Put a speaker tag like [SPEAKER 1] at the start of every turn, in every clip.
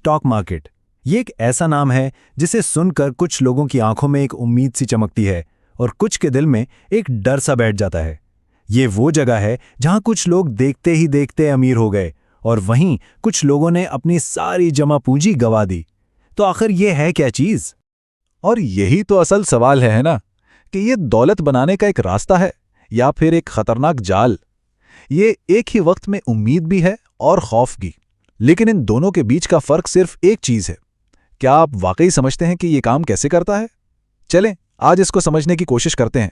[SPEAKER 1] Stock market. ये एक ऐसा नाम है जिसे सुनकर कुछ लोगों की आंखों में एक उम्मीद सी चमकती है और कुछ के दिल में एक डर सा बैठ जाता है। ये वो जगह है जहां कुछ लोग देखते ही देखते अमीर हो गए और वहीं कुछ लोगों ने अपनी सारी जमा पूंजी गंवा दी। तो आखिर ये है क्या चीज?
[SPEAKER 2] और यही तो असल सवाल है ना, कि ये दौलत बनाने का एक रास्ता है या फिर एक खतरनाक जाल। ये एक ही वक्त में उम्मीद भी है और खौफ भी, लेकिन इन दोनों के बीच का फर्क सिर्फ एक चीज है। क्या आप वाकई समझते हैं कि ये काम कैसे करता है? चलें आज इसको समझने की कोशिश करते हैं।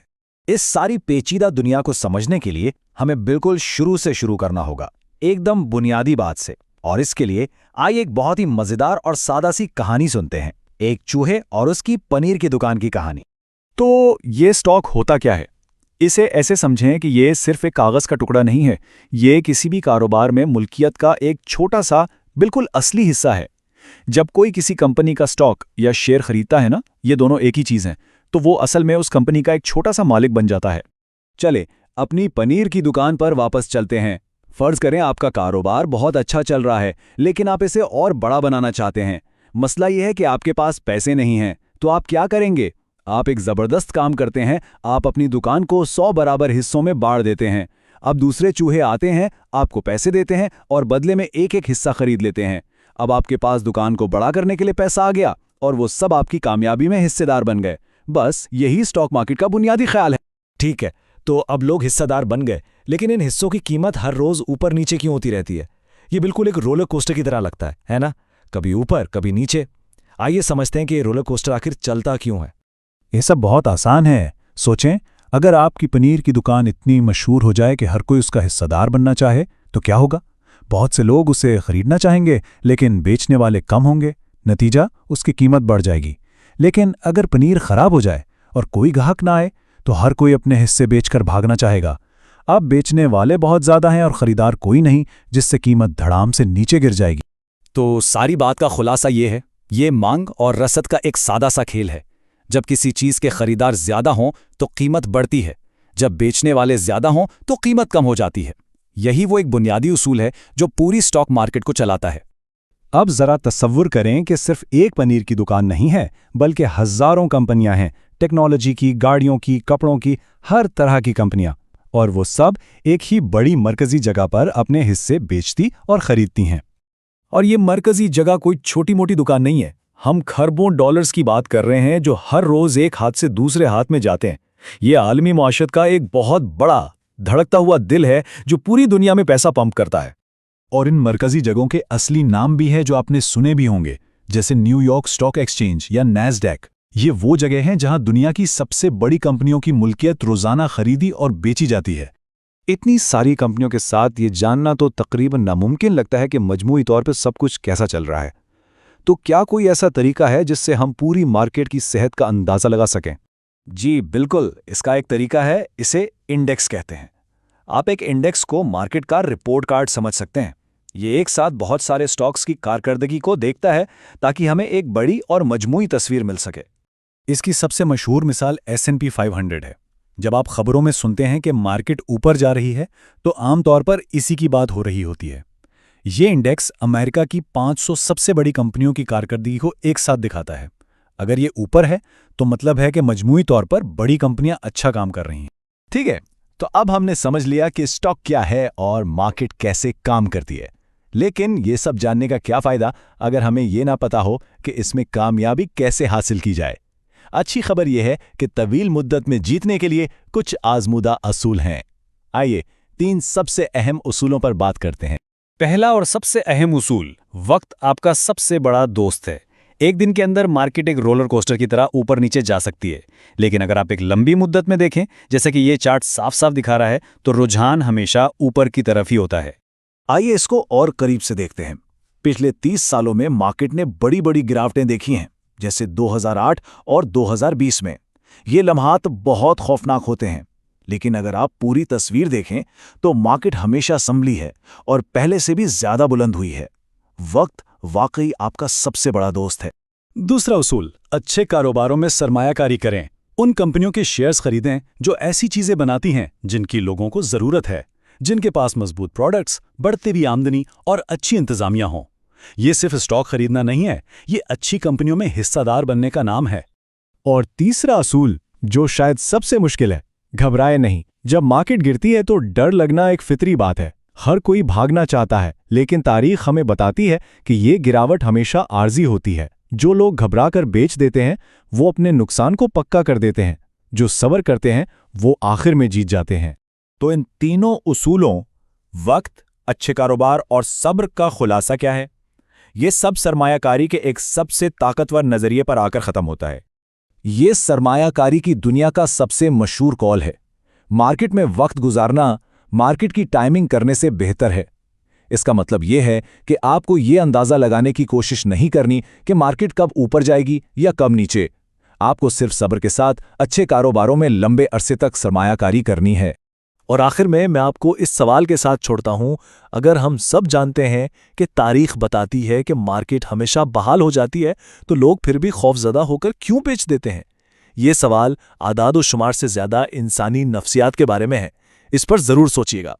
[SPEAKER 3] इस सारी पेचीदा दुनिया को समझने के लिए हमें बिल्कुल शुरू से शुरू करना होगा, एकदम बुनियादी बात से। और इसके लिए आइए एक बहुत ही मजेदार और सादा सी कहानी सुनते हैं, एक चूहे और उसकी पनीर की दुकान की कहानी।
[SPEAKER 4] तो ये स्टॉक होता क्या है? इसे ऐसे समझें कि ये सिर्फ एक कागज का टुकड़ा नहीं है, ये किसी भी कारोबार में मुल्कियत का एक छोटा सा बिल्कुल असली हिस्सा है। जब कोई किसी कंपनी का स्टॉक या शेयर खरीदता है ना, ये दोनों एक ही चीज हैं, तो वो असल में उस कंपनी का एक छोटा सा मालिक बन जाता है।
[SPEAKER 3] चले अपनी पनीर की दुकान पर वापस चलते हैं। फर्ज करें आपका कारोबार बहुत अच्छा चल रहा है, लेकिन आप इसे और बड़ा बनाना चाहते हैं। मसला यह है कि आपके पास पैसे नहीं हैं, तो आप क्या करेंगे? आप एक जबरदस्त काम करते हैं, आप अपनी दुकान को 100 बराबर हिस्सों में बांट देते हैं। अब दूसरे चूहे आते हैं, आपको पैसे देते हैं और बदले में एक एक हिस्सा खरीद लेते हैं। अब आपके पास दुकान को बड़ा करने के लिए पैसा आ गया और वो सब आपकी कामयाबी में हिस्सेदार बन गए। बस यही स्टॉक मार्केट का बुनियादी ख्याल है।
[SPEAKER 5] ठीक है, तो अब लोग हिस्सेदार बन गए, लेकिन इन हिस्सों की कीमत हर रोज ऊपर नीचे क्यों होती रहती है? ये बिल्कुल एक रोलर कोस्टर की तरह लगता है ना? कभी ऊपर कभी नीचे। आइए समझते हैं कि ये रोलर कोस्टर आखिर चलता क्यों है।
[SPEAKER 2] ये सब बहुत आसान है। सोचें, अगर आपकी पनीर की दुकान इतनी मशहूर हो जाए कि हर कोई उसका हिस्सेदार बनना चाहे, तो क्या होगा? बहुत से लोग उसे खरीदना चाहेंगे, लेकिन बेचने वाले कम होंगे। नतीजा, उसकी कीमत बढ़ जाएगी। लेकिन अगर पनीर खराब हो जाए और कोई ग्राहक ना आए, तो हर कोई अपने हिस्से बेचकर भागना चाहेगा। अब बेचने वाले बहुत ज्यादा हैं और खरीदार कोई नहीं, जिससे कीमत धड़ाम से नीचे गिर जाएगी।
[SPEAKER 3] तो सारी बात का खुलासा ये है, ये मांग और रसद का एक सादा सा खेल है। जब किसी चीज के खरीदार ज्यादा हों तो कीमत बढ़ती है, जब बेचने वाले ज्यादा हों तो कीमत कम हो जाती है। यही वो एक बुनियादी उसूल है जो पूरी स्टॉक मार्केट को चलाता है।
[SPEAKER 1] अब जरा तसव्वुर करें कि सिर्फ एक पनीर की दुकान नहीं है, बल्कि हजारों कंपनियां हैं, टेक्नोलॉजी की, गाड़ियों की, कपड़ों की, हर तरह की कंपनियां। और वो सब एक ही बड़ी मरकजी जगह पर अपने हिस्से बेचती और खरीदती हैं।
[SPEAKER 4] और ये मरकजी जगह कोई छोटी मोटी दुकान नहीं है। हम खरबों डॉलर्स की बात कर रहे हैं जो हर रोज एक हाथ से दूसरे हाथ में जाते हैं। ये आलमी माशरत का एक बहुत बड़ा धड़कता हुआ दिल है जो पूरी दुनिया में पैसा पंप करता है।
[SPEAKER 2] और इन मरकजी जगहों के असली नाम भी है जो आपने सुने भी होंगे, जैसे न्यूयॉर्क स्टॉक एक्सचेंज या नैस्डैक। ये वो जगह हैं जहां दुनिया की सबसे बड़ी कंपनियों की मुल्कियत रोजाना खरीदी और बेची जाती है।
[SPEAKER 4] इतनी सारी कंपनियों के साथ ये जानना तो तकरीबन नामुमकिन लगता है कि मजमूई तौर पर सब कुछ कैसा चल रहा है। तो क्या कोई ऐसा तरीका है जिससे हम पूरी मार्केट की सेहत का अंदाजा लगा सकें?
[SPEAKER 3] जी बिल्कुल, इसका एक तरीका है, इसे इंडेक्स कहते हैं। आप एक इंडेक्स को मार्केट का रिपोर्ट कार्ड समझ सकते हैं। ये एक साथ बहुत सारे स्टॉक्स की कारकर्दगी को देखता है ताकि हमें एक बड़ी और मजमूई तस्वीर मिल सके।
[SPEAKER 1] इसकी सबसे मशहूर मिसाल S&P 500 है। जब आप खबरों में सुनते हैं कि मार्केट ऊपर जा रही है, तो आमतौर पर इसी की बात हो रही होती है। ये इंडेक्स अमेरिका की 500 सबसे बड़ी कंपनियों की कारकर्दगी को एक साथ दिखाता है। अगर ये ऊपर है तो मतलब है कि मजमूई तौर पर बड़ी कंपनियां अच्छा काम कर रही हैं।
[SPEAKER 3] ठीक है, तो अब हमने समझ लिया कि स्टॉक क्या है और मार्केट कैसे काम करती है। लेकिन ये सब जानने का क्या फायदा अगर हमें ये ना पता हो कि इसमें कामयाबी कैसे हासिल की जाए। अच्छी खबर यह है कि तवील मुद्दत में जीतने के लिए कुछ आजमूदा असूल हैं। आइए 3 सबसे अहम उसूलों पर बात करते हैं।
[SPEAKER 4] पहला और सबसे अहम उसूल, वक्त आपका सबसे बड़ा दोस्त है। एक दिन के अंदर मार्केट एक रोलर कोस्टर की तरह ऊपर नीचे जा सकती है, लेकिन अगर आप एक लंबी मुद्दत में देखें, जैसे कि ये चार्ट साफ साफ दिखा रहा है, तो रुझान हमेशा ऊपर की तरफ ही होता है।
[SPEAKER 3] आइए इसको और करीब से देखते हैं। पिछले 30 सालों में मार्केट ने बड़ी बड़ी गिरावटें देखी हैं, जैसे 2008 और 2020 में। ये लम्हात बहुत खौफनाक होते हैं, लेकिन अगर आप पूरी तस्वीर देखें तो मार्केट हमेशा संभली है और पहले से भी ज्यादा बुलंद हुई है। वक्त वाकई आपका सबसे बड़ा दोस्त है।
[SPEAKER 1] दूसरा उसूल, अच्छे कारोबारों में सरमायाकारी करें। उन कंपनियों के शेयर्स खरीदें जो ऐसी चीजें बनाती हैं जिनकी लोगों को जरूरत है, जिनके पास मजबूत प्रोडक्ट्स, बढ़ती हुई आमदनी और अच्छी इंतजामिया हों। ये सिर्फ स्टॉक खरीदना नहीं है, ये अच्छी कंपनियों में हिस्सादार बनने का नाम है।
[SPEAKER 2] और तीसरा असूल, जो शायद सबसे मुश्किल है, घबराए नहीं। जब मार्केट गिरती है तो डर लगना एक फितरी बात है। हर कोई भागना चाहता है, लेकिन तारीख हमें बताती है कि ये गिरावट हमेशा आर्जी होती है। जो लोग घबरा कर बेच देते हैं वो अपने नुकसान को पक्का कर देते हैं, जो सब्र करते हैं वो आखिर में जीत जाते हैं।
[SPEAKER 4] तो इन तीनों उसूलों, वक्त, अच्छे कारोबार और सब्र का खुलासा क्या है? ये सब सरमायाकारी के एक सबसे ताकतवर नजरिए पर आकर खत्म होता है।
[SPEAKER 2] ये सरमायाकारी की दुनिया का सबसे मशहूर कॉल है। मार्केट में वक्त गुजारना मार्केट की टाइमिंग करने से बेहतर है। इसका मतलब यह है कि आपको ये अंदाज़ा लगाने की कोशिश नहीं करनी कि मार्केट कब ऊपर जाएगी या कब नीचे। आपको सिर्फ सब्र के साथ अच्छे कारोबारों में लंबे अरसे तक सरमायाकारी करनी है।
[SPEAKER 5] और आखिर में मैं आपको इस सवाल के साथ छोड़ता हूं, अगर हम सब जानते हैं कि तारीख बताती है कि मार्केट हमेशा बहाल हो जाती है, तो लोग फिर भी खौफजदा होकर क्यों बेच देते हैं? ये सवाल आदाद व शुमार से ज्यादा इंसानी नफ्सियात के बारे में है। इस पर जरूर सोचिएगा।